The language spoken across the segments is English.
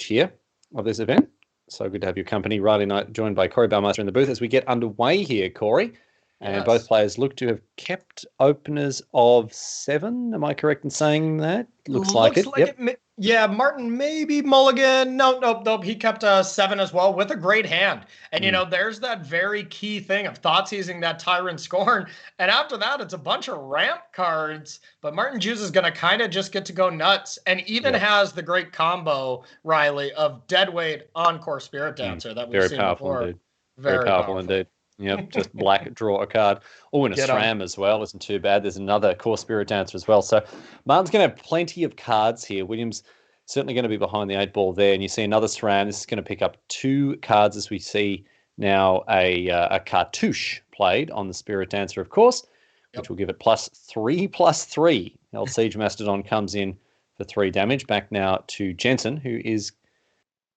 here of this event. So good to have your company. Riley Knight joined by Corey Baumeister in the booth as we get underway here, Corey. And both players look to have kept openers of 7. Am I correct in saying that? Looks like it. Yeah, Martin maybe mulligan. Nope. He kept 7 as well with a great hand. And, you know, there's that very key thing of Thoughtseizing that Tyrant Scorn. And after that, it's a bunch of ramp cards. But Martin Juza is going to kind of just get to go nuts. And even has the great combo, Riley, of Deadweight Encore Spirit Dancer that we've seen before. Indeed. Very powerful indeed. Yep, just black, draw a card. Oh, and a SRAM as well isn't too bad. There's another Core Spirit Dancer as well. So Martin's going to have plenty of cards here. William's certainly going to be behind the 8 ball there. And you see another SRAM. This is going to pick up 2 cards as we see now a cartouche played on the Spirit Dancer, of course, which will give it +3/+3. El Siege Mastodon comes in for 3 damage. Back now to Jensen, who is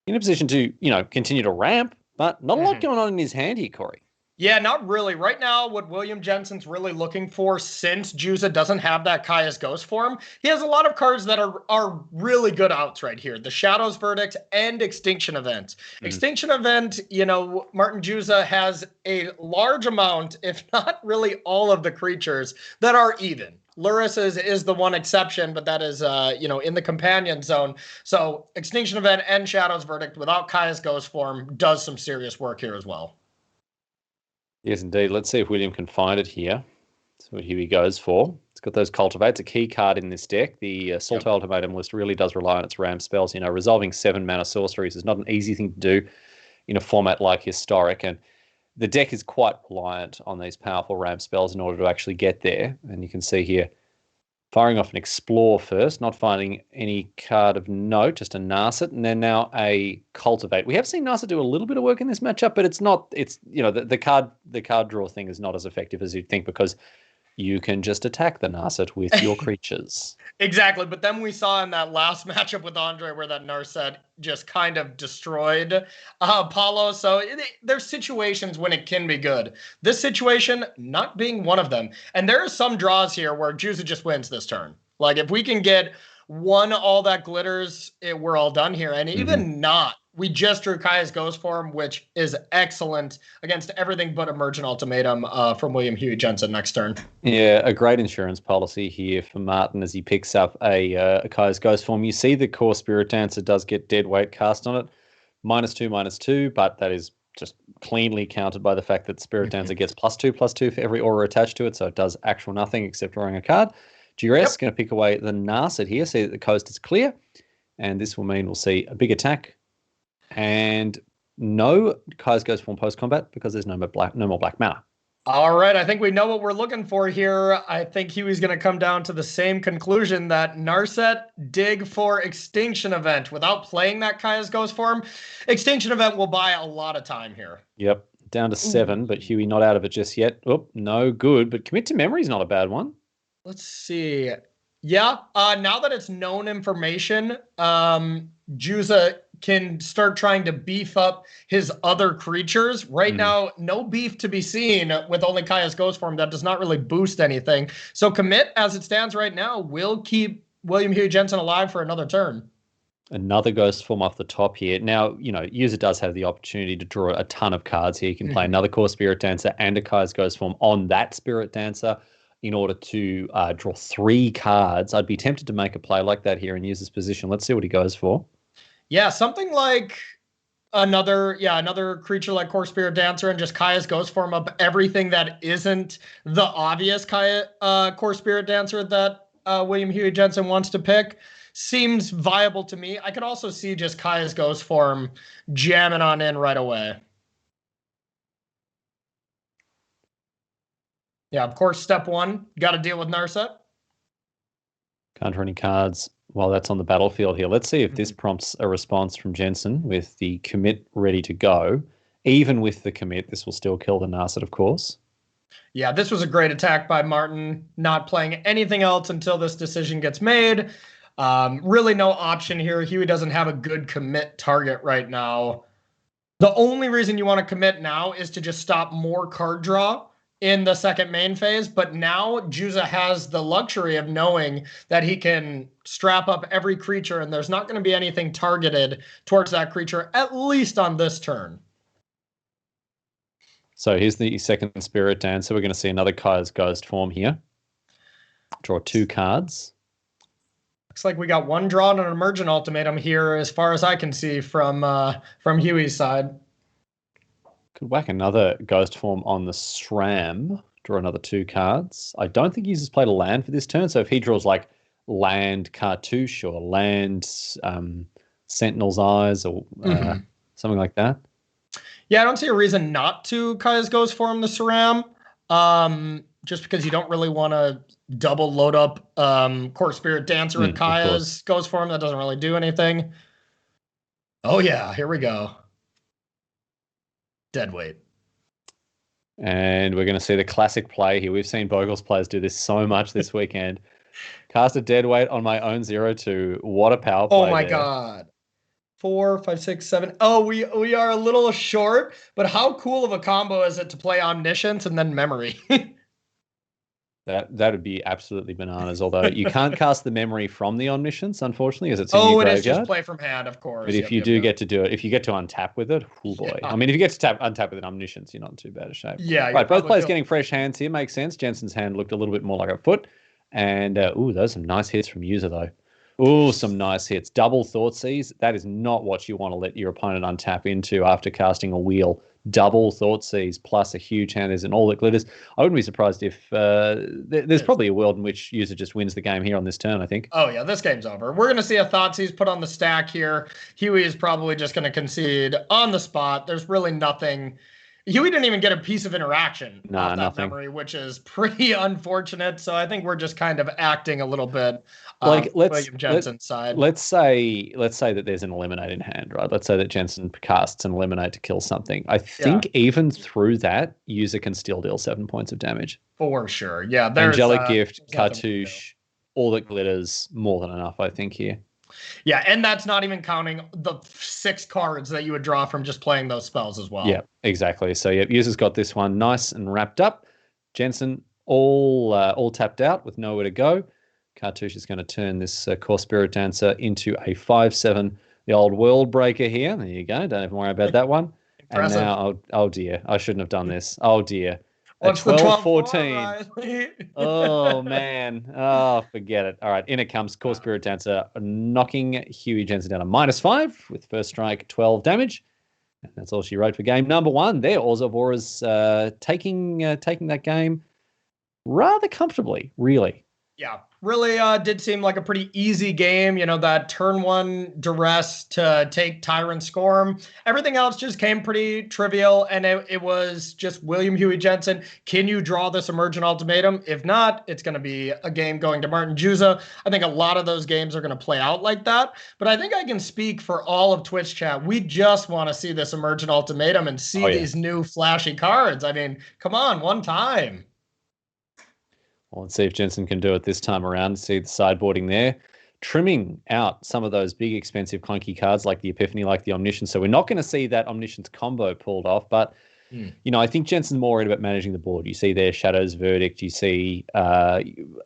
in a position to, continue to ramp, but not a lot going on in his hand here, Corey. Yeah, not really. Right now, what William Jensen's really looking for, since Juza doesn't have that Kaya's Ghost form, he has a lot of cards that are really good outs right here. The Shadow's Verdict and Extinction Event. Extinction Event, Martin Juza has a large amount, if not really all of the creatures, that are even. Luris is the one exception, but that is, in the companion zone. So Extinction Event and Shadow's Verdict without Kaya's Ghost form does some serious work here as well. Yes, indeed. Let's see if William can find it here. So here he goes for. It's got those Cultivates, a key card in this deck. The Sultai Ultimatum list really does rely on its RAM spells. Resolving 7 mana sorceries is not an easy thing to do in a format like Historic. And the deck is quite reliant on these powerful RAM spells in order to actually get there. And you can see here, firing off an Explore first, not finding any card of note, just a Narset, and then now a Cultivate. We have seen Narset do a little bit of work in this matchup, but the card draw thing is not as effective as you'd think, because you can just attack the Narset with your creatures. Exactly, but then we saw in that last matchup with Andre where that Narset just kind of destroyed Paulo. So there's situations when it can be good. This situation not being one of them. And there are some draws here where Juza just wins this turn. Like if we can get 1 All That Glitters, we're all done here. And even not, we just drew Kaya's Ghost form, which is excellent against everything but Emergent Ultimatum from William Huey Jensen next turn. Yeah, a great insurance policy here for Martin as he picks up a Kaya's Ghost form. You see the Core Spirit Dancer does get dead weight cast on it. -2/-2, but that is just cleanly countered by the fact that Spirit Dancer gets +2/+2 for every aura attached to it, so it does actual nothing except drawing a card. GRS going to pick away the Narset here, see that the coast is clear, and this will mean we'll see a big attack and no Kaya's Ghost form post-combat because there's no more black mana. All right, I think we know what we're looking for here. I think Huey's going to come down to the same conclusion that Narset dig for Extinction Event. Without playing that Kaya's Ghost form, Extinction Event will buy a lot of time here. Yep, down to 7, but Huey not out of it just yet. Oh, no good, but Commit to Memory is not a bad one. Let's see. Yeah, now that it's known information, Juza can start trying to beef up his other creatures. Right now, no beef to be seen with only Kaya's Ghost form. That does not really boost anything. So Commit, as it stands right now, will keep William Huey Jensen alive for another turn. Another Ghost form off the top here. Now, user does have the opportunity to draw a ton of cards here. You can play another Core Spirit Dancer and a Kaya's Ghost form on that Spirit Dancer in order to draw 3 cards. I'd be tempted to make a play like that here and use this position. Let's see what he goes for. Yeah, something like another creature like Core Spirit Dancer and just Kaya's Ghost form up everything that isn't the obvious Core Spirit Dancer that William Huey Jensen wants to pick seems viable to me. I could also see just Kaya's Ghost form jamming on in right away. Yeah, of course, step 1, got to deal with Narset. Can't draw any cards while that's on the battlefield here. Let's see if this prompts a response from Jensen with the Commit ready to go. Even with the Commit, this will still kill the Narset, of course. Yeah, this was a great attack by Martin, not playing anything else until this decision gets made. Really no option here. Huey doesn't have a good commit target right now. The only reason you want to commit now is to just stop more card draw in the second main phase, but now Juza has the luxury of knowing that he can strap up every creature and there's not going to be anything targeted towards that creature, at least on this turn. So here's the second Spirit Dancer. We're going to see another Kaya's Ghost form here. Draw 2 cards. Looks like we got one draw and an Emergent Ultimatum here, as far as I can see from Huey's side. Could whack another Ghost form on the SRAM. Draw another 2 cards. I don't think he's played a land for this turn, so if he draws like land Cartouche or land Sentinel's Eyes or something like that. Yeah, I don't see a reason not to Kaya's Ghost form the SRAM. Just because you don't really want to double load up Core Spirit Dancer with Kaya's Ghost form. That doesn't really do anything. Oh yeah, here we go. Deadweight. And we're going to see the classic play here. We've seen Bogles players do this so much this weekend. Cast a Deadweight on my own 0-2. What a power play. Oh my God. 4, 5, 6, 7. Oh, we are a little short, but how cool of a combo is it to play Omniscience and then Memory? That would be absolutely bananas. Although you can't cast the Memory from the Omniscience, unfortunately, as it's in your graveyard. It is just play from hand, of course. But if you do get to do it, if you get to untap with it, oh boy. Yeah. I mean, if you get to untap with an Omniscience, you're not in too bad a shape. Yeah. Right, both players getting fresh hands here makes sense. Jensen's hand looked a little bit more like a foot. And, those are some nice hits from User, though. Ooh, some nice hits. Double Thoughtseize. That is not what you want to let your opponent untap into after casting a wheel. Double Thoughtseize plus a huge hand is an all that glitters. I wouldn't be surprised if there's probably a world in which User just wins the game here on this turn, I think. Oh, yeah, this game's over. We're going to see a Thoughtseize put on the stack here. Huey is probably just going to concede on the spot. There's really nothing. Huey didn't even get a piece of interaction off that Memory, which is pretty unfortunate. So I think we're just kind of acting a little bit William Jensen's side. Let's say that there's an eliminate in hand, right? Let's say that Jensen casts an eliminate to kill something. I think even through that, User can still deal 7 points of damage. For sure. Yeah. Angelic Gift, Cartouche, all that glitters, more than enough, I think, here. Yeah, and that's not even counting the 6 cards that you would draw from just playing those spells as well. Yeah, exactly. So, yeah, User's got this one nice and wrapped up. Jensen all tapped out with nowhere to go. Cartouche is going to turn this Core Spirit Dancer into a 5/7, the old World Breaker here. There you go. Don't even worry about that one. And now, oh dear, I shouldn't have done this. Oh dear. What's 12-14. Oh, man. Oh, forget it. All right, in it comes Core Spirit Dancer, knocking Huey Jensen down to -5 with first strike, 12 damage. And that's all she wrote for game number 1 there. Orzavor's taking that game rather comfortably, really. Yeah, really did seem like a pretty easy game. You know, that turn 1 duress to take Tyrant Scorn. Everything else just came pretty trivial, and it was just William Huey Jensen. Can you draw this Emergent Ultimatum? If not, it's going to be a game going to Martin Juza. I think a lot of those games are going to play out like that, but I think I can speak for all of Twitch chat. We just want to see this Emergent Ultimatum and see these new flashy cards. I mean, come on, one time. Well, let's see if Jensen can do it this time around. See the sideboarding there. Trimming out some of those big, expensive, clunky cards like the Epiphany, like the Omniscience. So we're not going to see that Omniscience combo pulled off. But, you know, I think Jensen's more worried about managing the board. You see there Shadow's Verdict. You see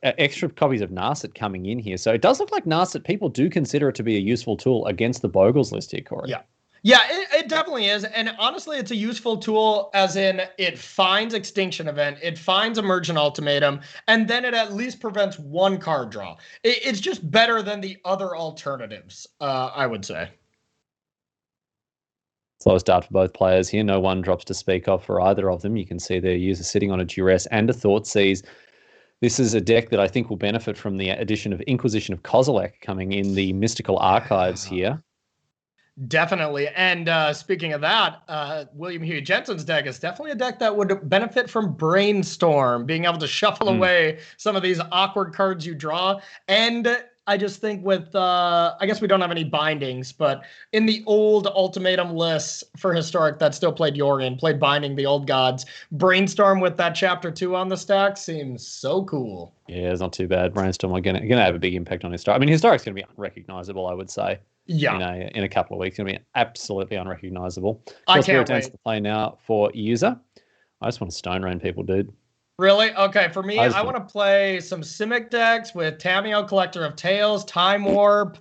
extra copies of Narset coming in here. So it does look like Narset, people do consider it to be a useful tool against the Bogles list here, Corey. Yeah. Yeah, it definitely is. And honestly, it's a useful tool as in it finds Extinction Event, it finds Emergent Ultimatum, and then it at least prevents 1 card draw. It's just better than the other alternatives, I would say. Slow start for both players here. No 1-drops to speak of for either of them. You can see their User sitting on a Duress and a Thoughtseize. This is a deck that I think will benefit from the addition of Inquisition of Kozilek coming in the Mystical Archives here. Definitely. And speaking of that, William Huey Jensen's deck is definitely a deck that would benefit from Brainstorm, being able to shuffle away some of these awkward cards you draw. And I just think with, I guess we don't have any bindings, but in the old Ultimatum lists for Historic that still played Yorion, played Binding the Old Gods, Brainstorm with that Chapter 2 on the stack seems so cool. Yeah, it's not too bad. Brainstorm are going to have a big impact on Historic. I mean, Historic's going to be unrecognizable, I would say. Yeah. In a couple of weeks. It's going to be absolutely unrecognizable. I can't wait to play now for User. I just want to Stone Rain people, dude. Really? Okay, for me, I Husband. want to play some Simic decks with Tamiyo, Collector of Tales, Time Warp,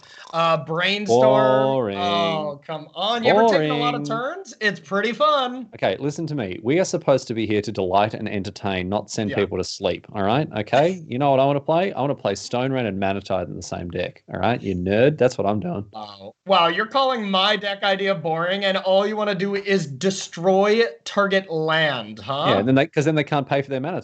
Brainstorm. Boring. Oh, come on. You ever taken a lot of Boring. turns? It's pretty fun. Okay, listen to me. We are supposed to be here to delight and entertain, not send Yeah. people to sleep. All right? Okay. You know what I want to play? I want to play Stone Rain and Manatide in the same deck. All right, you nerd. That's what I'm doing. Oh, wow, you're calling my deck idea boring, and all you want to do is destroy target land, Yeah, huh? and then they can't pay for their Manatide.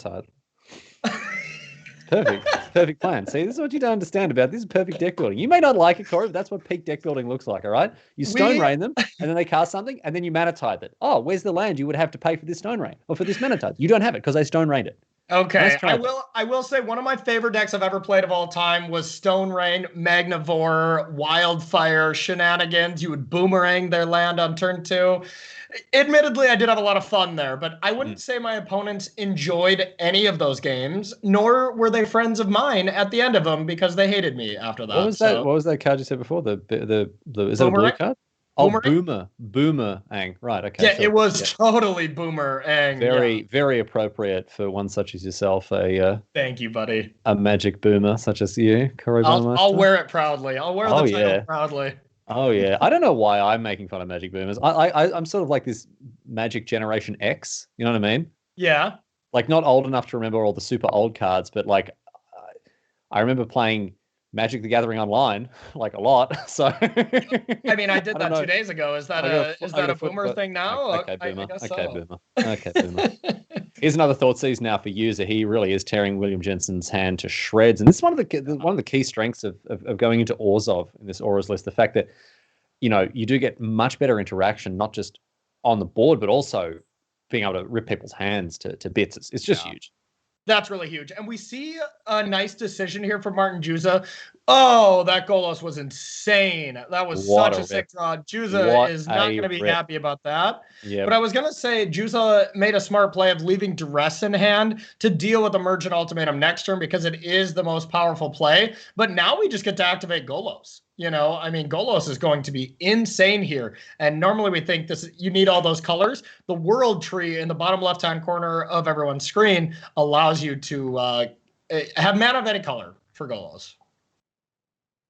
Perfect. Perfect plan. See, this is what you don't understand about this is perfect deck building. You may not like it, Corey, but that's what peak deck building looks like, all right? You Stone We Rain them, and then they cast something, and then you Manatide it. Oh, where's the land you would have to pay for this Stone Rain or for this Manatide? You don't have it because they Stone Rained it. Nice Okay, try. I will say one of my favorite decks I've ever played of all time was Stone Rain, Magnivore, Wildfire, Shenanigans. You would boomerang their land on turn 2. Admittedly, I did have a lot of fun there, but I wouldn't say my opponents enjoyed any of those games, nor were they friends of mine at the end of them because they hated me after What that. was that? So, What was that card you said before? The is that a blue boomerang, card? Oh, boomerang. Boomerang. Right. Okay. Yeah, Sure. it was Yeah. totally boomerang. Yeah, Very appropriate for one such as yourself, thank you, buddy. a magic boomer such as you, Corey I'll Barmaster. wear it proudly. I'll wear the Oh title yeah. proudly. Oh yeah. I don't know why I'm making fun of magic boomers. I'm sort of like this magic generation X. You know what I mean? Yeah. Like not old enough to remember all the super old cards, but like I remember playing Magic the Gathering online like a lot. So I mean, I I did don't that know. 2 days ago. Is I got that a a foot, boomer but thing now? okay, I boomer. guess Okay, so. boomer. Okay, boomer. Here's another thought seize now for user. He really is tearing William Jensen's hand to shreds, and this is one of the key strengths of going into Orzhov in this Auras list. The fact that you do get much better interaction, not just on the board, but also being able to rip people's hands to bits. It's just Yeah. huge. That's really huge. And we see a nice decision here from Martin Juza. Oh, that Golos was insane. That was What such a a sick rip! draw. Juza What is not a going to be rip! happy about that. Yeah, But I was going to say Juza made a smart play of leaving Duress in hand to deal with Emergent Ultimatum next turn because it is the most powerful play. But now we just get to activate Golos. I mean, Golos is going to be insane here. And normally we think you need all those colors. The world tree in the bottom left-hand corner of everyone's screen allows you to have mana of any color for Golos.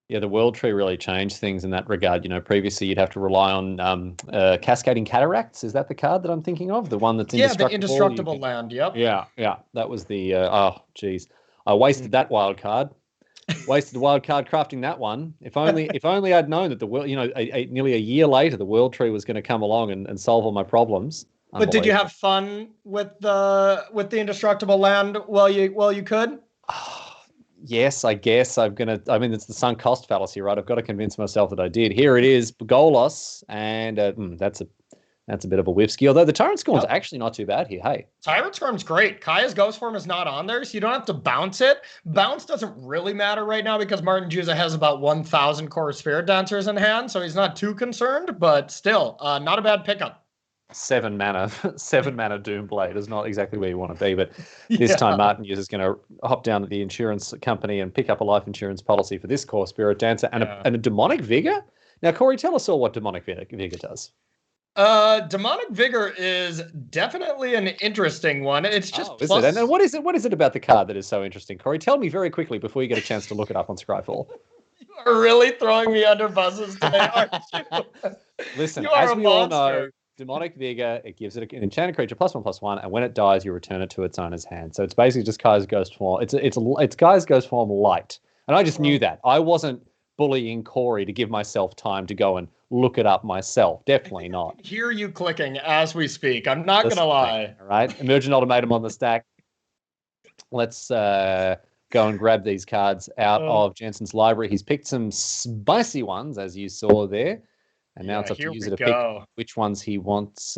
yeah. The World Tree really changed things in that regard. Previously you'd have to rely on Cascading Cataracts. Is that the card that I'm thinking of? The one that's The indestructible. indestructible land. Yep. Yeah. That was the. Oh, geez. I wasted that wild card. Wasted the wild card crafting that one. If only I'd known that the world, nearly a year later, the World Tree was going to come along and solve all my problems. But did you have fun with the indestructible land while you could? Yes, I guess I mean, it's the sunk cost fallacy, right? I've got to convince myself that I did. Here it is, Golos, and that's a bit of a whiffsky. Although the Tyrant Scorn's actually not too bad here. Hey, Tyrant Scorn's great. Kaya's Ghost Form is not on there, so you don't have to bounce it. Bounce doesn't really matter right now because Martin Juza has about 1,000 core Spirit Dancers in hand, so he's not too concerned, but still, not a bad pickup. 7 mana Doomblade is not exactly where you want to be, but this time Martin Juza is going to hop down to the insurance company and pick up a life insurance policy for this core Spirit Dancer and a Demonic Vigor. Now, Corey, tell us all what Demonic Vigor does. Demonic Vigor is definitely an interesting one. It's just is it? And what is it about the card that is so interesting, Corey? Tell me very quickly before you get a chance to look it up on Scryfall. You are really throwing me under buses today, aren't you? Listen, you are as a we monster. all know, Demonic Vigor, it gives it an enchanted creature +1/+1, and when it dies, you return it to its owner's hand. So it's basically just Kai's Ghost Form. It's Kai's Ghost Form light. And I just knew that. I wasn't bullying Corey to give myself time to go and look it up myself. Definitely not. I can hear you clicking as we speak. I'm not going to lie. All right. Emergent Ultimatum on the stack. Let's go and grab these cards out of Jensen's library. He's picked some spicy ones, as you saw there. And now it's up to user to pick which ones he wants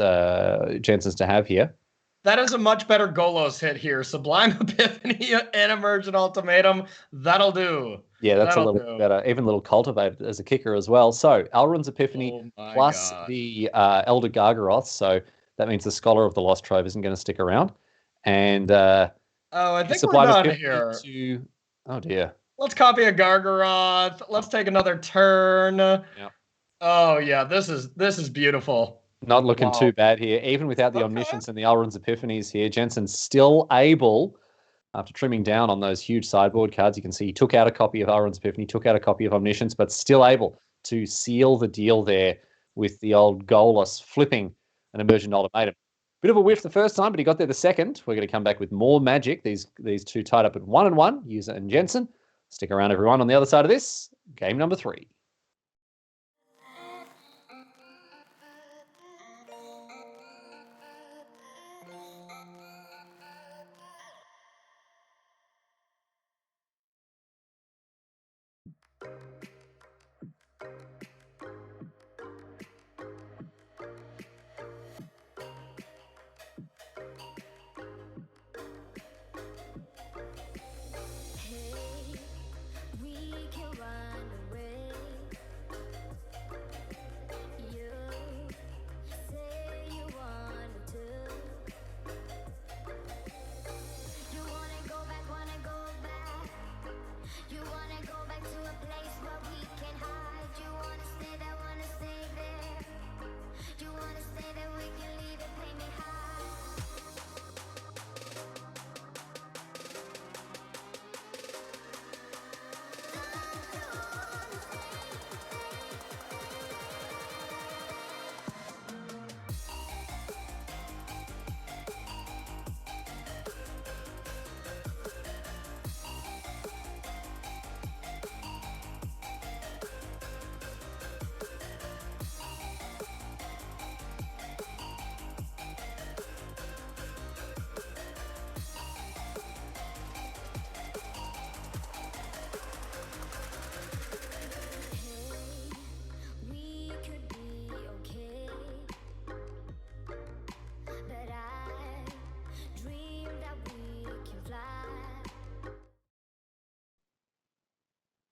Jensen's to have here. That is a much better Golos hit here. Sublime Epiphany and Emergent Ultimatum. That'll do. Yeah, that's a little bit better. Even a little Cultivated as a kicker as well. So Alrund's Epiphany plus the Elder Gargaroth. So that means the Scholar of the Lost Trove isn't going to stick around. And I think we're done here. Oh dear. Let's copy a Gargaroth. Let's take another turn. Yeah. Oh yeah, this is beautiful. Not looking too bad here. Even without the Omniscience and the Elrond's Epiphanies here, Jensen's still able, after trimming down on those huge sideboard cards, you can see he took out a copy of Elrond's Epiphany, took out a copy of Omniscience, but still able to seal the deal there with the old Goalless flipping an Emergent Ultimatum. Bit of a whiff the first time, but he got there the second. We're going to come back with more magic. These two tied up at 1-1, Juza and Jensen. Stick around, everyone, on the other side of this. Game number 3.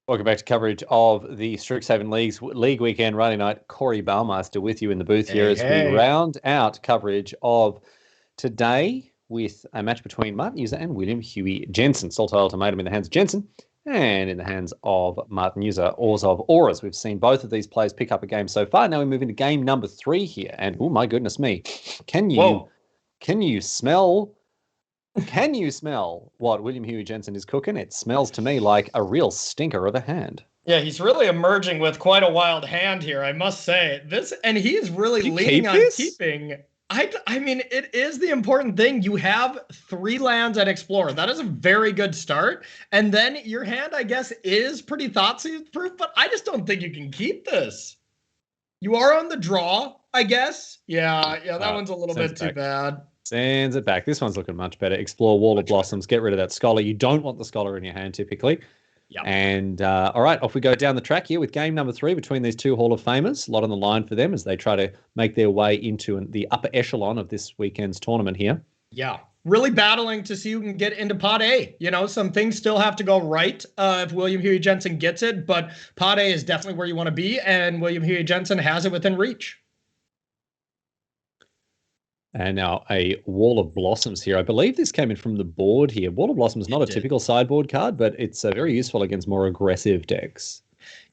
Welcome back to coverage of the Strixhaven League Weekend Rally Night. Corey Baumeister with you in the booth here as we round out coverage of today with a match between Martin Juza and William Huey Jensen. Sultai Ultimatum in the hands of Jensen and in the hands of Martin Juza, Ors of Auras. We've seen both of these players pick up a game so far. Now we move into game number 3 here. And, oh, my goodness me. Can you smell what William Huey Jensen is cooking? It smells to me like a real stinker of a hand. Yeah, he's really emerging with quite a wild hand here, I must say. And he is really leaning on keeping. I mean, it is the important thing. You have 3 lands at Explorer. That is a very good start. And then your hand, I guess, is pretty Thoughtseize-proof, but I just don't think you can keep this. You are on the draw, I guess. Yeah, that one's a little bit too bad. Sends it back. This one's looking much better. Explore Wall of Blossoms. Get rid of that Scholar. You don't want the Scholar in your hand typically. Yep. And all right, off we go down the track here with game number 3 between these 2 Hall of Famers. A lot on the line for them as they try to make their way into the upper echelon of this weekend's tournament here. Yeah, really battling to see who can get into Pot A. You know, some things still have to go right if William Huey Jensen gets it, but Pot A is definitely where you want to be, and William Huey Jensen has it within reach. And now a Wall of Blossoms here. I believe this came in from the board here. Wall of Blossoms is not a typical sideboard card, but it's very useful against more aggressive decks.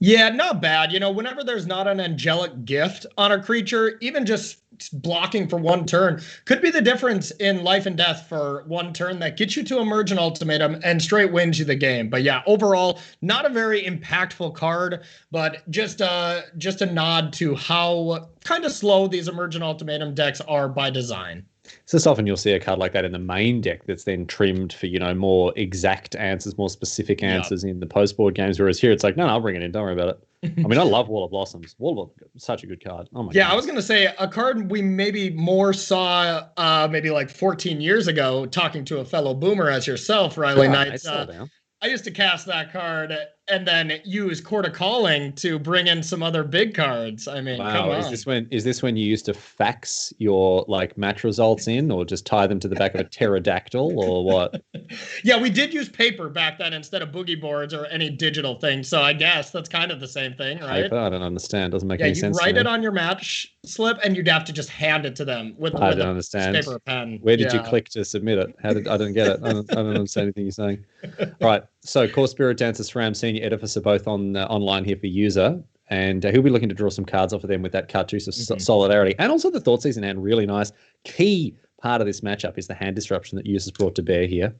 Yeah, not bad. You know, whenever there's not an angelic gift on a creature, even just blocking for 1 turn could be the difference in life and death for 1 turn that gets you to Emergent Ultimatum and straight wins you the game. But yeah, overall, not a very impactful card, but just a nod to how kind of slow these Emergent Ultimatum decks are by design. So often you'll see a card like that in the main deck that's then trimmed for, you know, more exact answers, more specific answers in the post-board games, whereas here it's like, no, I'll bring it in. Don't worry about it. I mean, I love Wall of Blossoms. Wall of Blossoms, such a good card. Oh my God. I was going to say a card we maybe more saw maybe like 14 years ago, talking to a fellow boomer as yourself, Riley Knight. I used to cast that card and then use Court of Calling to bring in some other big cards. I mean, come on. Is this when you used to fax your like match results in, or just tie them to the back of a pterodactyl, or what? Yeah, we did use paper back then instead of boogie boards or any digital thing. So I guess that's kind of the same thing, right? Paper? I don't understand. Doesn't make any sense. You write it on your match slip and you'd have to just hand it to them with I don't understand. Paper pen. Where did you click to submit it? I don't get it. I don't understand anything you're saying. All right. So Core Spirit Dancer, SRAM Senior Edifice are both on online here for Juza. and he'll be looking to draw some cards off of them with that Cartouche Solidarity. And also the Thoughtseize in hand, really nice. Key part of this matchup is the hand disruption that Juza's brought to bear here.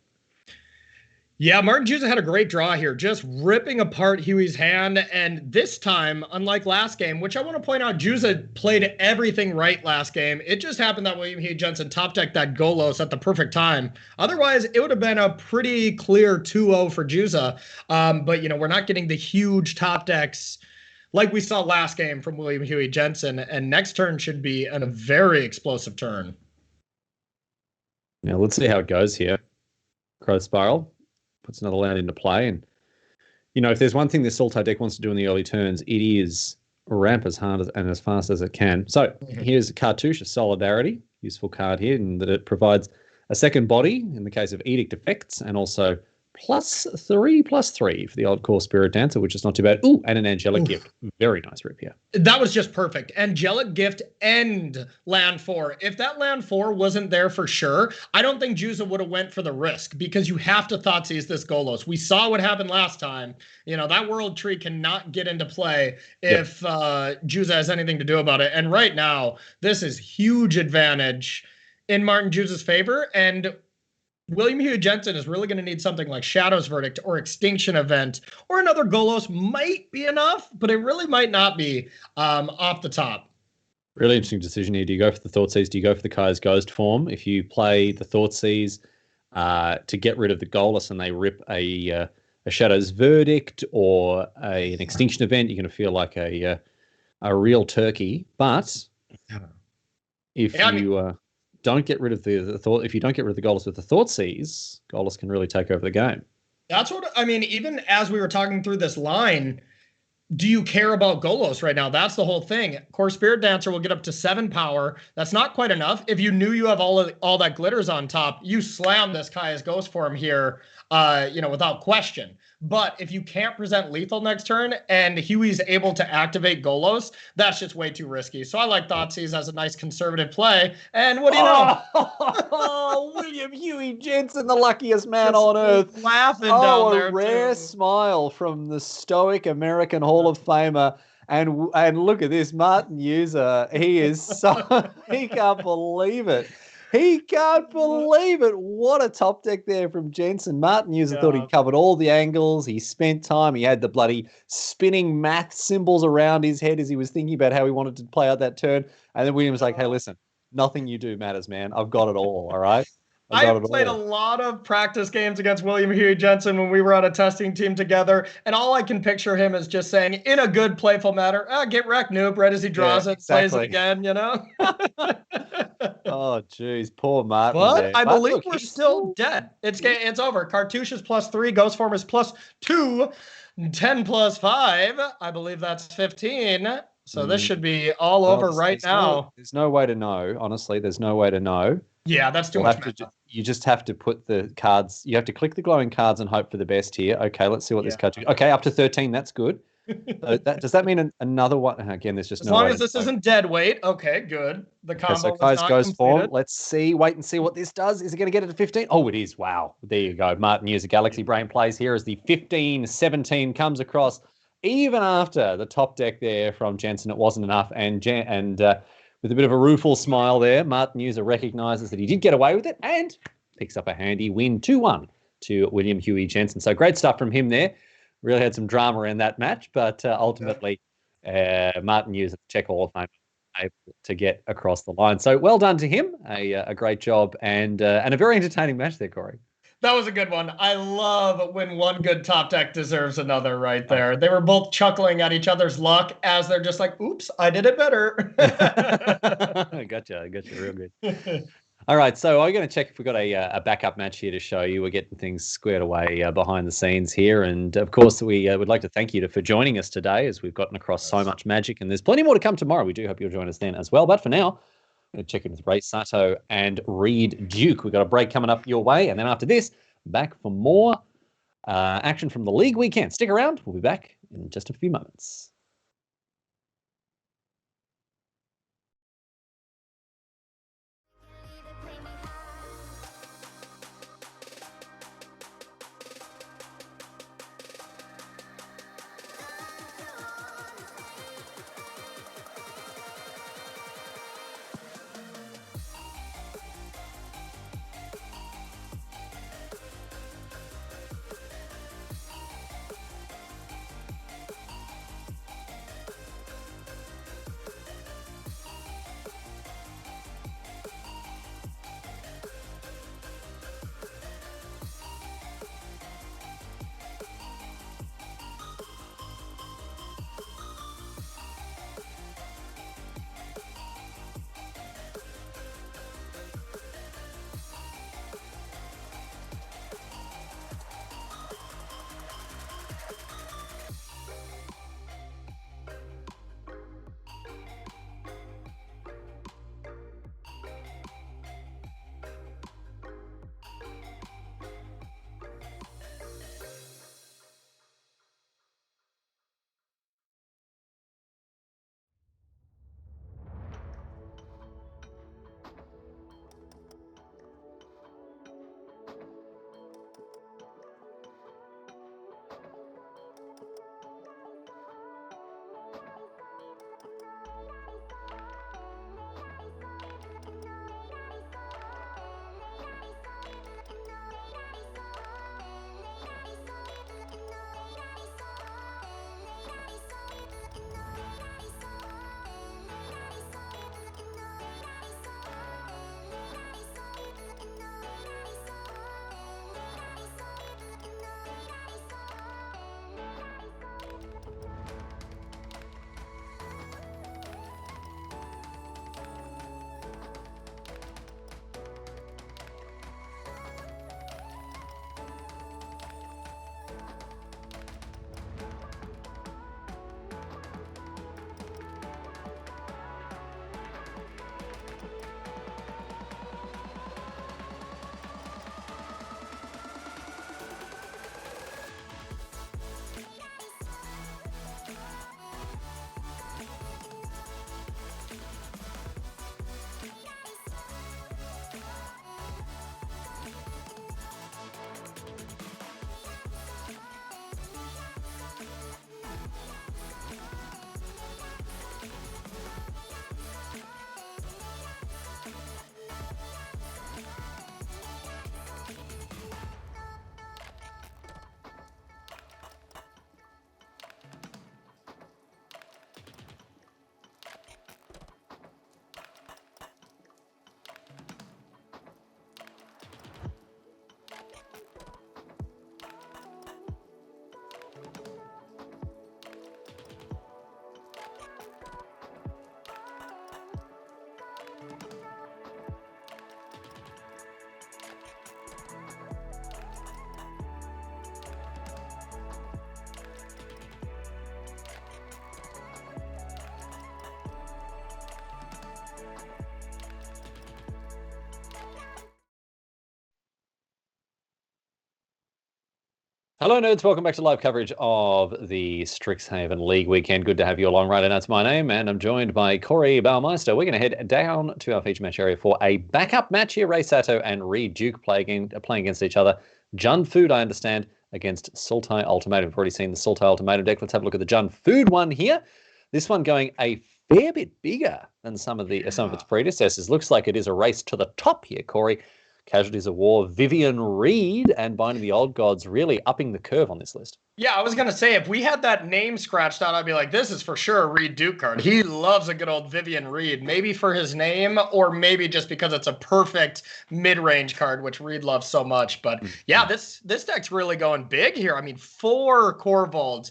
Yeah, Martin Juza had a great draw here, just ripping apart Huey's hand. And this time, unlike last game, which I want to point out, Juza played everything right last game. It just happened that William Huey Jensen top decked that Golos at the perfect time. Otherwise, it would have been a pretty clear 2-0 for Juza. But, we're not getting the huge top decks like we saw last game from William Huey Jensen. And next turn should be a very explosive turn. Now, let's see how it goes here. Crow Spiral puts another land into play. And, if there's one thing this Sultai deck wants to do in the early turns, it is ramp as hard and as fast as it can. So here's a Cartouche, a Solidarity, useful card here, in that it provides a second body in the case of Edict effects, and also +3/+3 for the old core Spirit Dancer, which is not too bad. Ooh, and an Angelic Gift. Very nice rip here. That was just perfect. Angelic Gift and land 4. If that land 4 wasn't there for sure, I don't think Juza would have went for the risk, because you have to Thoughtseize this Golos. We saw what happened last time. That World Tree cannot get into play if Juza has anything to do about it. And right now, this is huge advantage in Martin Juza's favor. And William Huey Jensen is really going to need something like Shadow's Verdict or Extinction Event, or another Golos might be enough, but it really might not be off the top. Really interesting decision here. Do you go for the Thoughtseize? Do you go for the Kai's Ghost form? If you play the Thoughtseize to get rid of the Golos and they rip a Shadow's Verdict or an Extinction Event, you're going to feel like a real turkey. But if you don't get rid of the thought. If you don't get rid of the Golos with the Thoughtseize, Golos can really take over the game. That's what I mean. Even as we were talking through this line, do you care about Golos right now? That's the whole thing. Core Spirit Dancer will get up to 7 power. That's not quite enough. If you knew you have all that glitters on top, you slam this Kaya's Ghost form here, without question. But if you can't present lethal next turn and Huey's able to activate Golos, that's just way too risky. So I like Thoughtseize as a nice conservative play. And what do you know? Oh, William Huey Jensen, the luckiest man on earth. Laughing down there, a rare smile from the stoic American Hall of Famer. And look at this, Martin Juza. He can't believe it. He can't believe it. What a top deck there from Jensen. Martin Juza thought he'd covered all the angles. He spent time. He had the bloody spinning math symbols around his head as he was thinking about how he wanted to play out that turn. And then William was like, hey, listen, nothing you do matters, man. I've got it all right? I played a lot of practice games against William Huey Jensen when we were on a testing team together, and all I can picture him is just saying, in a good, playful manner, get wrecked, noob, right as he draws it, plays it again, Oh, geez, poor Martin. But I believe we're still dead. It's over. Cartouche is +3, Ghost Form is +2, 10 + 5. I believe that's 15. So this should be all over right now. There's no way to know. Honestly, there's no way to know. Yeah, that's too much. You just have to put the cards. You have to click the glowing cards and hope for the best here. Okay, let's see what this card. Okay, up to 13. That's good. So does that mean another one? Again, there's just as long as this isn't dead weight. Okay, good. The combo. So Kai's Ghost form. Let's see. Wait and see what this does. Is it going to get it to 15? Oh, it is. Wow. There you go. Martin Juza Galaxy Brain plays here as the 15-17 comes across. Even after the top deck there from Jensen, it wasn't enough. And with a bit of a rueful smile there, Martin Juza recognises that he did get away with it and picks up a handy win 2-1 to William Huey Jensen. So great stuff from him there. Really had some drama in that match, but ultimately Martin Juza, Czech Hall of Fame, able to get across the line. So well done to him. A great job and a very entertaining match there, Corey. That was a good one. I love when one good top deck deserves another right there. They were both chuckling at each other's luck as they're just like, oops, I did it better. Gotcha real good. All right, so I'm going to check if we've got a backup match here to show you. We're getting things squared away behind the scenes here. And, of course, we would like to thank you for joining us today as we've gotten across so much magic. And there's plenty more to come tomorrow. We do hope you'll join us then as well. But for now, I'm going to check in with Rei Sato and Reid Duke. We've got a break coming up your way. And then after this, back for more action from the league weekend. Stick around. We'll be back in just a few moments. Hello, nerds. Welcome back to live coverage of the Strixhaven League weekend. Good to have you along, right? And that's my name, and I'm joined by Corey Baumeister. We're going to head down to our feature match area for a backup match here. Rei Sato and Reid Duke playing against each other. Jun Food, I understand, against Sultai Ultimatum. We've already seen the Sultai Ultimatum deck. Let's have a look at the Jun Food one here. This one going a fair bit bigger than some of its predecessors. Looks like it is a race to the top here, Corey. Casualties of War, Vivian Reid, and Binding the Old Gods really upping the curve on this list. Yeah, I was going to say, if we had that name scratched out, I'd be like, this is for sure a Reid Duke card. He loves a good old Vivian Reid, maybe for his name or maybe just because it's a perfect mid-range card, which Reid loves so much. But yeah, this deck's really going big here. I mean, 4 Corvolds.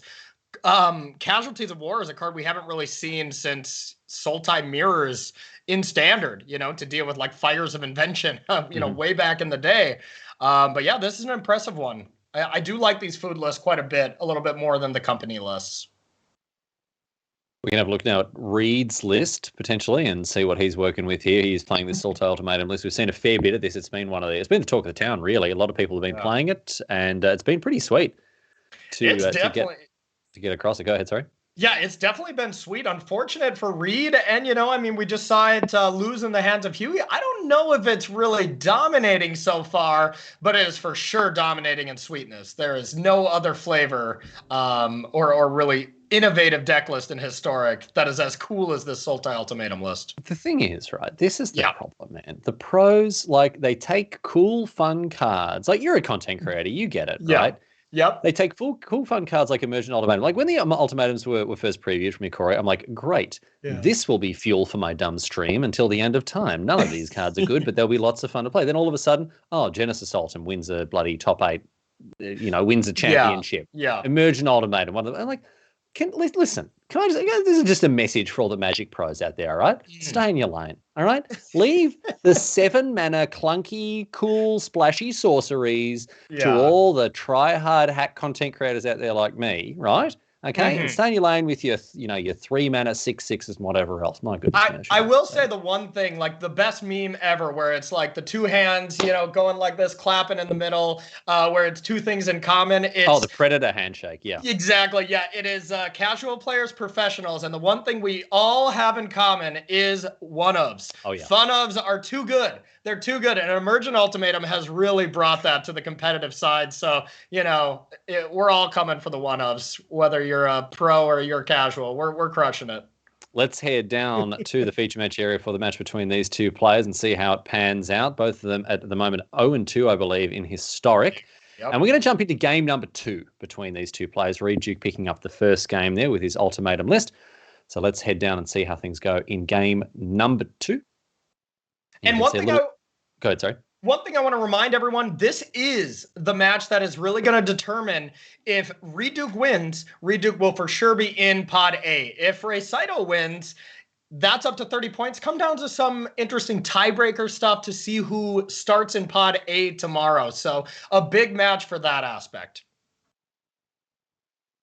Casualties of War is a card we haven't really seen since Sultai Mirrors in Standard, to deal with like Fires of Invention, way back in the day. But yeah, this is an impressive one. I do like these food lists quite a little bit more than the company lists. We can have a look now at Reid's list potentially and see what he's working with here. He's playing this Sultai Ultimatum list. We've seen a fair bit of this. It's been the talk of the town, really. A lot of people have been playing it, and it's been pretty sweet to get across it. Go ahead, sorry. Yeah, it's definitely been sweet. Unfortunate for Reid. And, we just saw it lose in the hands of Huey. I don't know if it's really dominating so far, but it is for sure dominating in sweetness. There is no other flavor or really innovative deck list in Historic that is as cool as this Sultai Ultimatum list. The thing is, right, this is the problem, man. The pros, they take cool, fun cards. Like, you're a content creator. You get it, right? Yep. They take cool, fun cards like Emergent Ultimatum. Like when the Ultimatums were first previewed from me, Corey, I'm like, great. Yeah. This will be fuel for my dumb stream until the end of time. None of these cards are good, but there'll be lots of fun to play. Then all of a sudden, Genesis Ultim wins a bloody top 8, wins a championship. Yeah. Emergent Ultimatum. I'm like, listen, can I just, this is just a message for all the Magic pros out there, all right? Stay in your lane, all right? Leave the 7-mana clunky, cool, splashy sorceries to all the try-hard hack content creators out there like me, right? Okay, and stay in your lane with your 3-mana 6/6s and whatever else. My goodness. I will say the one thing, like the best meme ever, where it's like the 2 hands, going like this, clapping in the middle, where it's 2 things in common. It's, the Predator handshake. Yeah. Exactly. Yeah, it is casual players, professionals, and the one thing we all have in common is one-ofs. Oh yeah. Fun-ofs are too good. They're too good, and Emergent Ultimatum has really brought that to the competitive side. So, we're all coming for the one-ofs, whether you're a pro or you're casual. We're crushing it. Let's head down to the feature match area for the match between these two players and see how it pans out. Both of them at the moment 0-2, I believe, in Historic. Yep. And we're going to jump into game number 2 between these two players. Reid Duke picking up the first game there with his Ultimatum list. So let's head down and see how things go in game number 2. And Go ahead, sorry. One thing I want to remind everyone, this is the match that is really going to determine if Reid Duke wins. Reid Duke will for sure be in Pod A. If Rei Sato wins, that's up to 30 points. Come down to some interesting tiebreaker stuff to see who starts in Pod A tomorrow. So a big match for that aspect.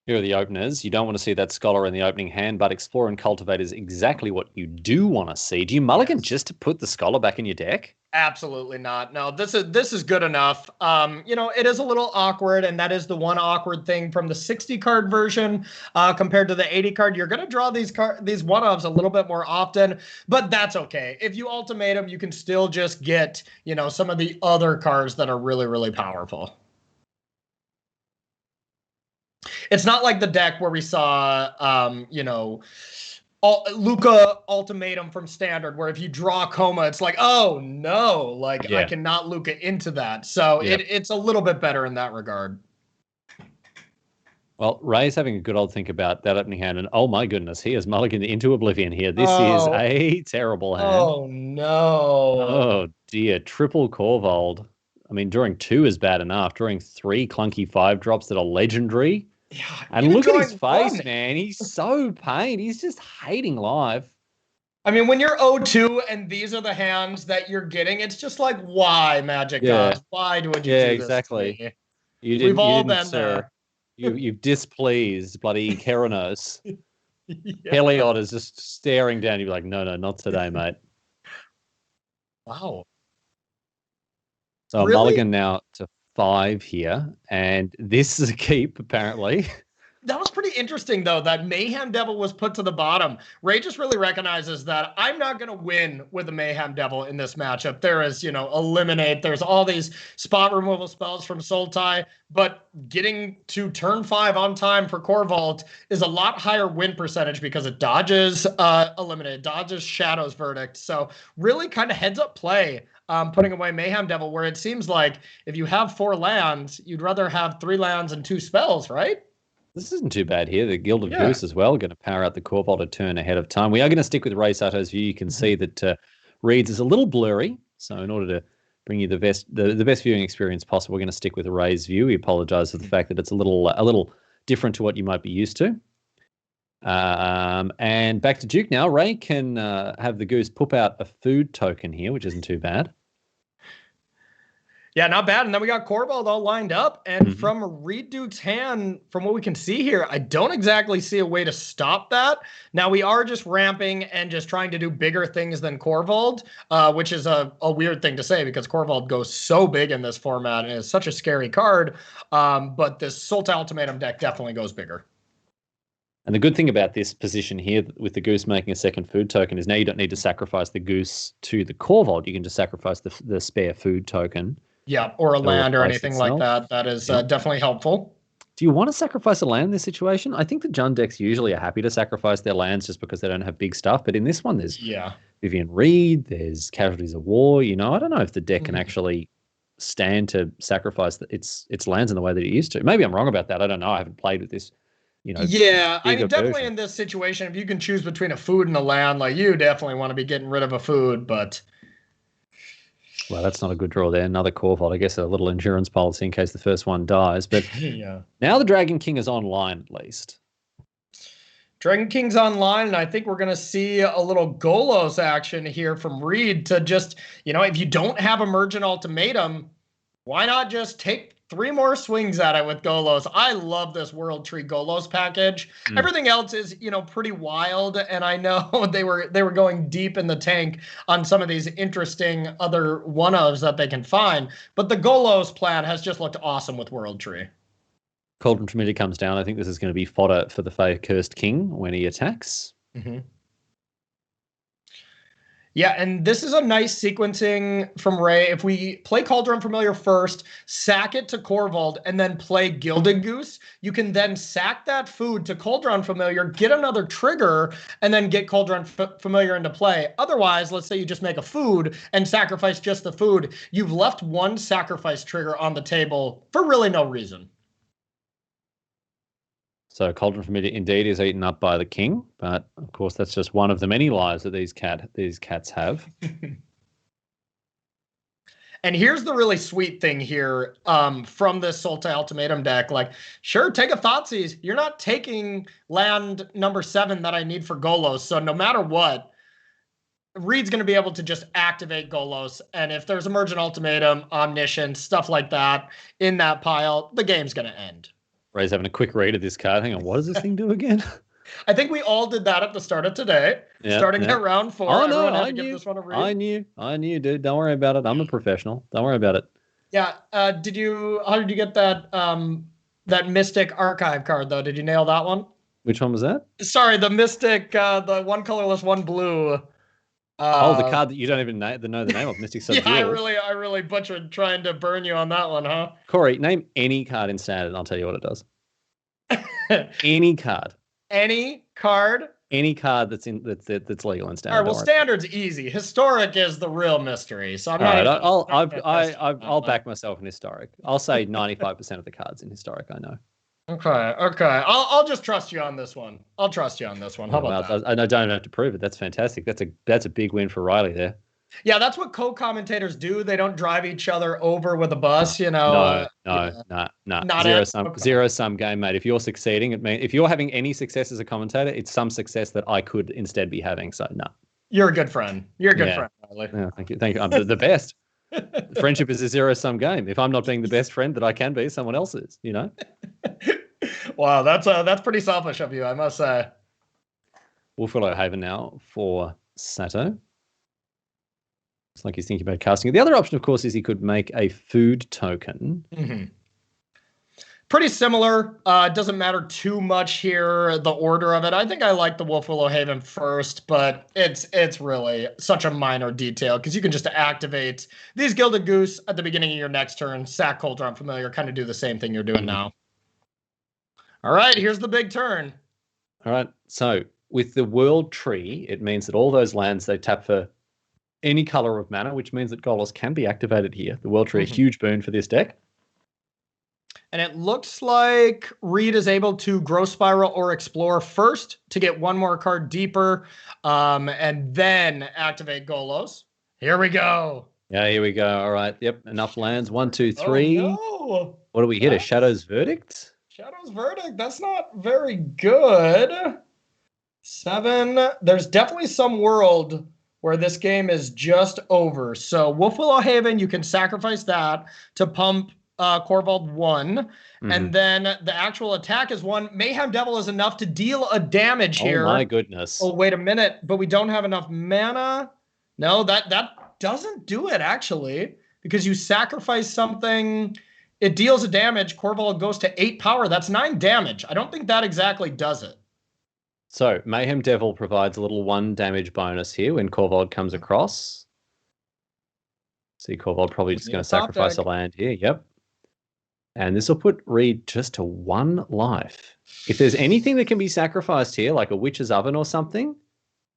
Here are the openers. You don't want to see that Scholar in the opening hand, but Explore and Cultivate is exactly what you do want to see. Do you mulligan just to put the Scholar back in your deck? Absolutely not. No, this is good enough. It is a little awkward, and that is the one awkward thing from the 60 card version compared to the 80 card. You're going to draw these one-offs a little bit more often, but that's okay. If you Ultimatum, you can still just get, some of the other cards that are really, really powerful. It's not like the deck where we saw, Luca Ultimatum from Standard, where if you draw Coma, it's like, oh no, I cannot Luca into that. So it's a little bit better in that regard. Well, Rei's having a good old think about that opening hand, and oh my goodness, he has mulliganed into Oblivion here. This is a terrible hand. Oh no. Oh dear, triple Corvold. I mean, drawing 2 is bad enough. Drawing 3 clunky 5-drops that are legendary. Yeah, and look at his face, man. He's so pained. He's just hating life. I mean, when you're 0-2 and these are the hands that you're getting, it's just like, why, Magic Gods? Why would you do this? Yeah, exactly. We've all been there. You've displeased bloody Keranos. Heliod is just staring down. You're like, no, not today, mate. Wow. So really? Mulligan now to 5 here, and this is a keep, apparently. That was pretty interesting, though, that Mayhem Devil was put to the bottom. Ray just really recognizes that I'm not going to win with a Mayhem Devil in this matchup. There is, Eliminate. There's all these spot removal spells from Sultai, but getting to turn 5 on time for Corvault is a lot higher win percentage because it dodges Eliminate, dodges Shadow's Verdict. So really kind of heads up play. Putting away Mayhem Devil, where it seems like if you have 4 lands, you'd rather have 3 lands and 2 spells, right? This isn't too bad here. The Gilded Goose as well, going to power out the Corvault a turn ahead of time. We are going to stick with Rei Sato's view. You can see that Reid's is a little blurry. So in order to bring you the best viewing experience possible, we're going to stick with Rei's view. We apologize for the fact that it's a little different to what you might be used to. And back to Duke now. Rei can have the Goose poop out a food token here, which isn't too bad. Yeah, not bad. And then we got Corvault all lined up. And from Reid Duke's hand, from what we can see here, I don't exactly see a way to stop that. Now, we are just ramping and just trying to do bigger things than Corvault, which is a weird thing to say because Corvault goes so big in this format and is such a scary card. But this Sultai Ultimatum deck definitely goes bigger. And the good thing about this position here with the Goose making a second food token is now you don't need to sacrifice the Goose to the Corvault. You can just sacrifice the spare food token. Yeah, or a land or anything like that. That is definitely helpful. Do you want to sacrifice a land in this situation? I think the Jund decks usually are happy to sacrifice their lands just because they don't have big stuff. But in this one, there's Vivian Reed, there's Casualties of War. I don't know if the deck can actually stand to sacrifice its lands in the way that it used to. Maybe I'm wrong about that. I don't know. I haven't played with this. Yeah, I mean, definitely in this situation, if you can choose between a food and a land, like you definitely want to be getting rid of a food, but... Well, that's not a good draw there. Another Corvault. I guess a little insurance policy in case the first one dies. But now the Dragon King is online, at least. Dragon King's online, and I think we're going to see a little Golos action here from Reid to just, if you don't have Emergent Ultimatum, why not just take 3 more swings at it with Golos? I love this World Tree Golos package. Everything else is, pretty wild, and I know they were going deep in the tank on some of these interesting other one-ofs that they can find, but the Golos plan has just looked awesome with World Tree. Cauldron Trinity comes down. I think this is going to be fodder for the Fey Cursed King when he attacks. Yeah, and this is a nice sequencing from Rei. If we play Cauldron Familiar first, sack it to Corvault, and then play Gilded Goose, you can then sack that food to Cauldron Familiar, get another trigger, and then get Cauldron Familiar into play. Otherwise, let's say you just make a food and sacrifice just the food. You've left 1 sacrifice trigger on the table for really no reason. So Cauldron Familiar indeed is eaten up by the king, but of course that's just one of the many lives that these cats have. And here's the really sweet thing here from this Sultai Ultimatum deck. Like, sure, take a Thoughtseize. You're not taking land number 7 that I need for Golos. So no matter what, Reid's going to be able to just activate Golos. And if there's Emergent Ultimatum, Omniscience, stuff like that in that pile, the game's going to end. Ray's having a quick read of this card. Hang on, what does this thing do again? I think we all did that at the start of today. Starting at round 4. Oh, no, I knew. Give this one a read. I knew, dude. Don't worry about it. I'm a professional. Don't worry about it. Yeah. How did you get that that Mystic Archive card, though? Did you nail that one? Which one was that? Sorry, the Mystic, the 1 colorless, 1 blue. The card that you don't even know the name of, Mystic Sub. Yeah, I really butchered trying to burn you on that one, huh? Corey, name any card in Standard and I'll tell you what it does. Any card. Any card? Any card that's legal in Standard. All right, well, Standard's easy. Historic is the real mystery. So I'm not. I'll back myself in Historic. I'll say 95% of the cards in Historic I know. Okay. I'll just trust you on this one. How about that? I don't have to prove it. That's fantastic. That's a big win for Riley there. Yeah, that's what co-commentators do. They don't drive each other over with a bus, No. Zero sum game, mate. If you're succeeding, if you're having any success as a commentator, it's some success that I could instead be having. So no. You're a good friend. Friend, Riley. Yeah, thank you. I'm the best. Friendship is a zero-sum game. If I'm not being the best friend that I can be, someone else is, Wow, that's pretty selfish of you, I must say. Wolf Willow Haven now for Sato. Looks like he's thinking about casting it. The other option, of course, is he could make a food token. Mm-hmm. Pretty similar. It doesn't matter too much here, the order of it. I think I like the Wolfwillow Haven first, but it's really such a minor detail because you can just activate these Gilded Goose at the beginning of your next turn, sack Coulter Unfamiliar, kind of do the same thing you're doing now. All right, here's the big turn. All right, so with the World Tree, it means that all those lands, they tap for any color of mana, which means that Golos can be activated here. The World Tree, a huge boon for this deck. And it looks like Reid is able to Growth Spiral or Explore first to get one more card deeper, and then activate Golos. Here we go. Yeah, here we go. All right. Yep, enough lands. 1, 2, 3. Oh, no. What do we hit? A Shadow's Verdict? Shadow's Verdict. That's not very good. 7. There's definitely some world where this game is just over. So Wolfwillow Haven, you can sacrifice that to pump Corvald 1, and then the actual attack is 1. Mayhem Devil is enough to deal a damage here. Oh my goodness. Oh, wait a minute, but we don't have enough mana. No, that doesn't do it actually, because you sacrifice something, it deals a damage. Corvald goes to 8 power. That's 9 damage. I don't think that exactly does it. So Mayhem Devil provides a little 1 damage bonus here when Corvald comes across. See, Corvald probably just going to sacrifice a land here. Yep. And this will put Reid just to 1 life. If there's anything that can be sacrificed here, like a Witch's Oven or something,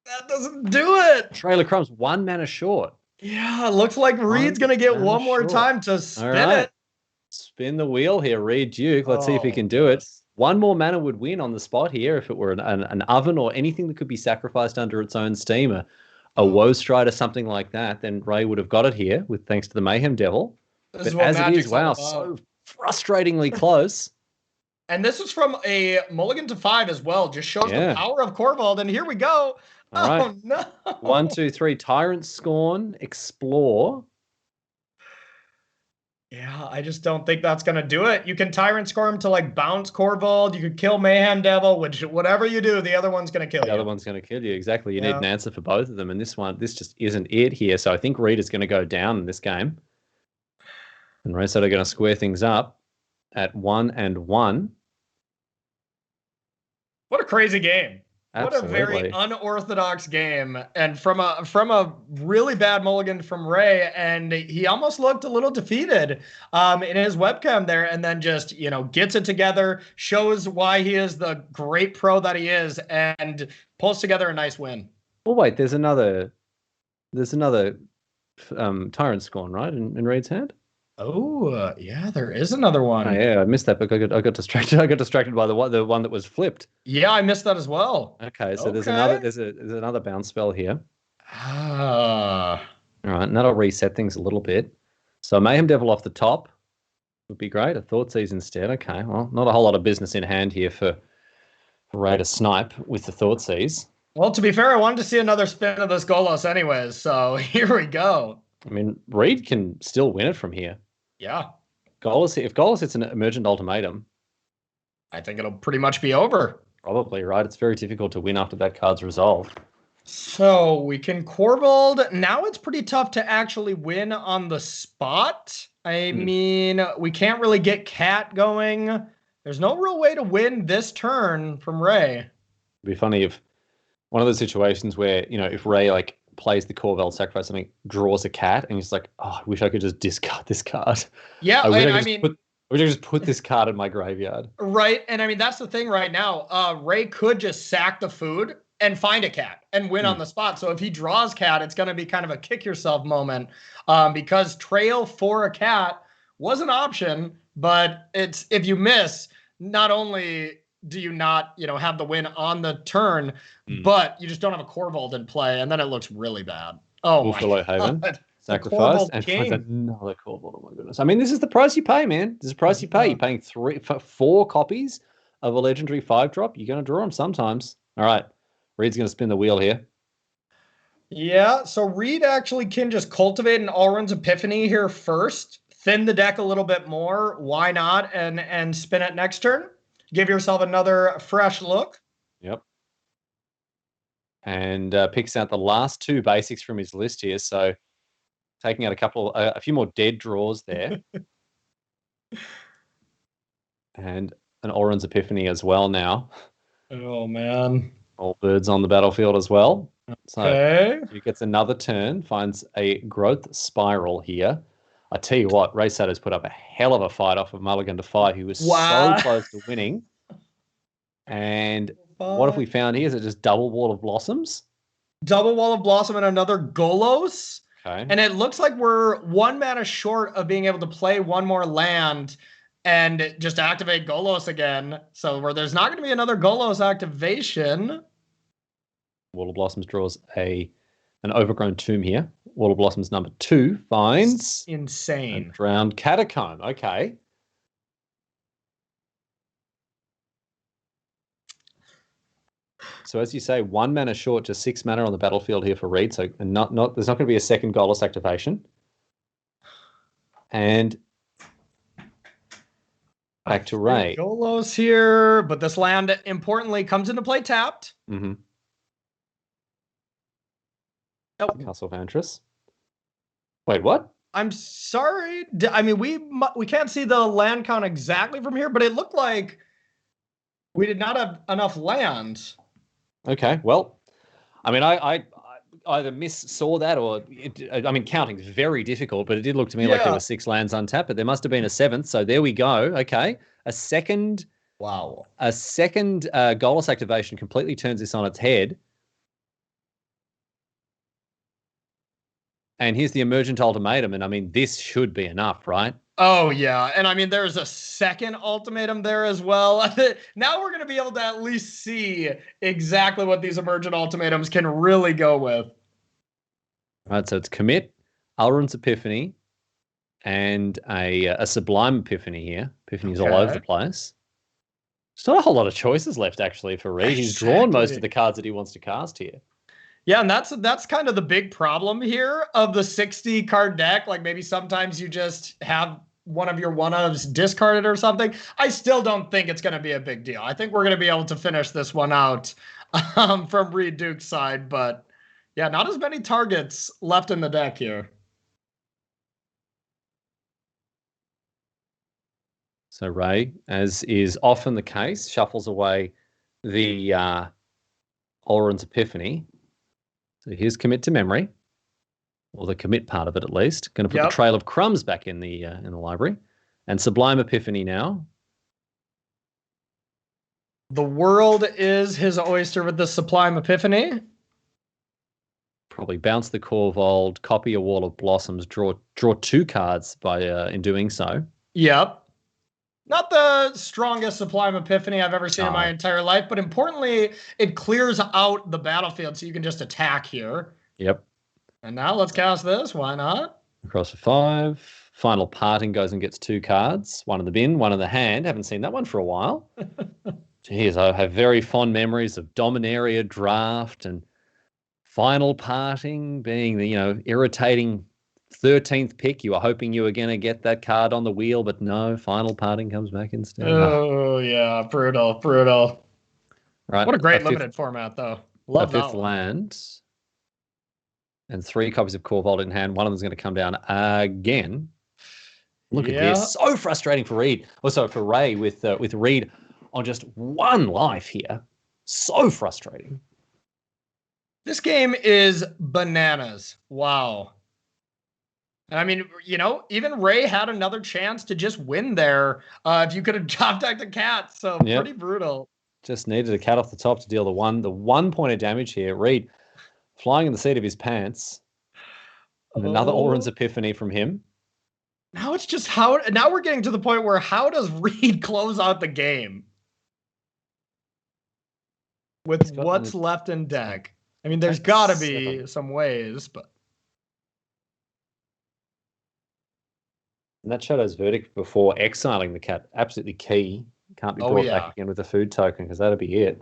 that doesn't do it. Trailer Crumb's 1 mana short. Yeah, it looks like Reid's going to get one more time to spin it. Spin the wheel here, Reid Duke. Let's see if he can do it. 1 more mana would win on the spot here if it were an oven or anything that could be sacrificed under its own steam, a Woe Strider, something like that. Then Rei would have got it here with thanks to the Mayhem Devil. But as it is, wow, so frustratingly close. And this is from a mulligan to 5 as well. Just shows the power of Corvald. And here we go. All right. No. 1, 2, 3. Tyrant Scorn, Explore. Yeah, I just don't think that's going to do it. You can Tyrant Scorn to like bounce Corvald. You could kill Mayhem Devil, which whatever you do, the other one's going to kill you. The other one's going to kill you. Exactly. You need an answer for both of them. And this just isn't it here. So I think Reid is going to go down in this game. And Rei Sato are going to square things up at 1 and 1. What a crazy game. Absolutely. What a very unorthodox game. And from a really bad mulligan from Rei, and he almost looked a little defeated in his webcam there, and then just, gets it together, shows why he is the great pro that he is, and pulls together a nice win. Well, wait, there's another Tyrant Scorn, right, in Reid's hand? Oh, yeah, there is another one. Oh, yeah, I missed that, but I got distracted. I got distracted by the one that was flipped. Yeah, I missed that as well. Okay, so there's another bounce spell here. All right, and that'll reset things a little bit. So Mayhem Devil off the top would be great. A Thoughtseize instead. Okay, well, not a whole lot of business in hand here for Rei to snipe with the Thoughtseize. Well, to be fair, I wanted to see another spin of this Golos anyways, so here we go. I mean, Reid can still win it from here. Yeah. If Golos hits an Emergent Ultimatum, I think it'll pretty much be over. Probably, right? It's very difficult to win after that card's resolved. So we can Corvald. Now it's pretty tough to actually win on the spot. I mean, we can't really get Cat going. There's no real way to win this turn from Rei. It'd be funny if one of those situations where, if Rei plays the Corvald, sacrifice something, draws a cat, and he's like, oh, I wish I could just discard this card. Yeah, I wish I just put this card in my graveyard. Right, and I mean, that's the thing right now. Rei could just sack the food and find a cat and win on the spot. So if he draws cat, it's going to be kind of a kick yourself moment because trail for a cat was an option, but it's if you miss, not only do you not, have the win on the turn, but you just don't have a Corvald in play, and then it looks really bad. Oh, Wolfwillow Haven, sacrifice, and finds another Corvald. Oh my goodness! I mean, this is the price you pay, man. This is the price you pay. You're paying 4 copies of a legendary 5-drop. You're going to draw them sometimes. All right, Reid's going to spin the wheel here. Yeah, so Reid actually can just cultivate an Alrund's Epiphany here first, thin the deck a little bit more. Why not? And spin it next turn. Give yourself another fresh look. Yep. And picks out the last 2 basics from his list here. So taking out a few more dead draws there. And an Oran's Epiphany as well now. Oh, man. All birds on the battlefield as well. Okay. So he gets another turn, finds a growth spiral here. I tell you what, Rei Sato's put up a hell of a fight off of Mulligan to 5. He was so close to winning. And what have we found here? Is it just double Wall of Blossoms? Double Wall of Blossom and another Golos. Okay. And it looks like we're 1 mana short of being able to play one more land and just activate Golos again. So where there's not going to be another Golos activation. Wall of Blossoms draws an Overgrown Tomb here. Wall of Blossoms number 2 finds insane. A Drowned Catacomb. Okay. So as you say, 1 mana short, just 6 mana on the battlefield here for Reid. So there's not going to be a second Golos activation. And back to Rei. Golos here, but this land importantly comes into play tapped. Mm-hmm. Oh. Castle of Antris. Wait, what? I'm sorry. I mean, we can't see the land count exactly from here, but it looked like we did not have enough land. Okay, well, I mean, I either saw that or, I mean, counting's very difficult, but it did look to me like there were 6 lands untapped, but there must have been a 7th, so there we go. Okay, a second Golos activation completely turns this on its head. And here's the Emergent Ultimatum, and I mean, this should be enough, right? Oh, yeah. And I mean, there's a second ultimatum there as well. Now we're going to be able to at least see exactly what these Emergent Ultimatums can really go with. All right, so it's Commit, Alrund's Epiphany, and a Sublime Epiphany here. Epiphany's all over the place. There's not a whole lot of choices left, actually, for Reid. He's drawn most of the cards that he wants to cast here. Yeah, and that's kind of the big problem here of the 60 card deck. Like maybe sometimes you just have one of your one-ofs discarded or something. I still don't think it's going to be a big deal. I think we're going to be able to finish this one out from Reid Duke's side. But yeah, not as many targets left in the deck here. So Rei, as is often the case, shuffles away the Oran's Epiphany. So here's Commit to Memory, or the commit part of it at least. Going to put the Trail of Crumbs back in the library, and Sublime Epiphany now. The world is his oyster with the Sublime Epiphany. Probably bounce the Corvold, copy a Wall of Blossoms, draw 2 cards by in doing so. Yep. Not the strongest Sublime Epiphany I've ever seen in my entire life, but importantly, it clears out the battlefield so you can just attack here. Yep. And now let's cast this. Why not? Across for 5. Final Parting goes and gets 2 cards. 1 in the bin, 1 in the hand. Haven't seen that one for a while. Jeez, I have very fond memories of Dominaria Draft and Final Parting being the, irritating 13th pick. You were hoping you were going to get that card on the wheel, but no, Final Parting comes back instead. Oh, yeah, brutal. Right. What a great limited format, though. Love that 5th land and 3 copies of Corvold in hand. One of them is going to come down again. Look at this. So frustrating for Reid. Also for Rei with Reid on just 1 life here. So frustrating. This game is bananas. Wow. And I mean, even Rei had another chance to just win there if you could have top decked a cat. So pretty brutal. Just needed a cat off the top to deal the 1 point of damage here. Reid flying in the seat of his pants. And another Oran's Epiphany from him. Now it's just now we're getting to the point where how does Reid close out the game? With what's left in deck. I mean, there's got to be some ways, but. And that Shadow's Verdict before exiling the cat, absolutely key. Can't be brought back again with a food token because that'll be it.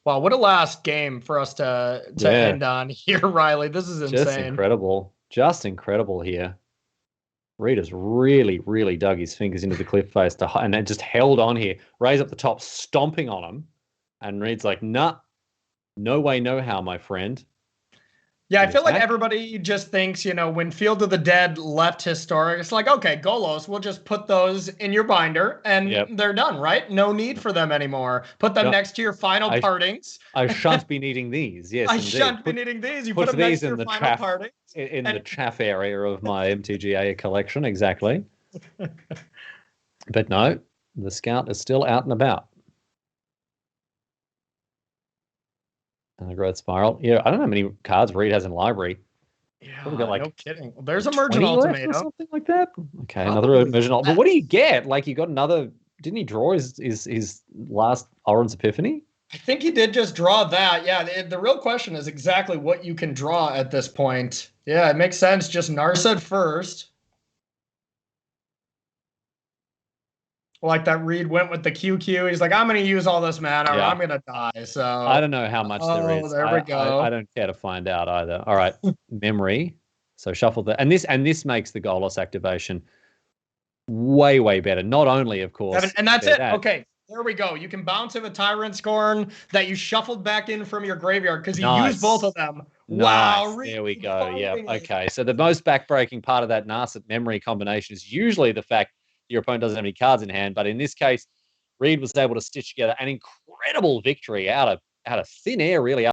Wow, what a last game for us to end on here, Riley. This is insane. Just incredible. Just incredible here. Reid has really, really dug his fingers into the cliff face and then just held on here. Rei's up the top, stomping on him. And Reid's like, nah, no way, no how, my friend. Yeah, I feel like everybody just thinks, when Field of the Dead left Historic, it's like, okay, Golos, we'll just put those in your binder and they're done, right? No need for them anymore. Put them next to your final partings. I shan't be needing these. Yes, I indeed. shan't be needing these. You put them next to your final partings. In the chaff area of my MTGA collection, exactly. But no, the Scout is still out and about. And the Growth Spiral. Yeah, I don't know how many cards Reid has in library. Yeah, no kidding. Well, there's Emergent Ultimatum or something like that. Okay, another Emergent Ultimatum. But what do you get? Like, you got another. Didn't he draw his last Oran's Epiphany? I think he did just draw that. Yeah, the real question is exactly what you can draw at this point. Yeah, it makes sense. Just Narset first. Like that Reid went with the QQ. He's like, I'm going to use all this mana or I'm going to die. So I don't know how much there is. There we go. I don't care to find out either. All right. Memory. So shuffle that. And this makes the Golos activation way, way better. Not only, of course. And that's it. Okay. There we go. You can bounce in a Tyrant Scorn that you shuffled back in from your graveyard because you used both of them. Nice. Wow. There we go. Yeah. Okay. So the most backbreaking part of that Narset memory combination is usually the fact your opponent doesn't have any cards in hand. But in this case, Reid was able to stitch together an incredible victory out of thin air, really.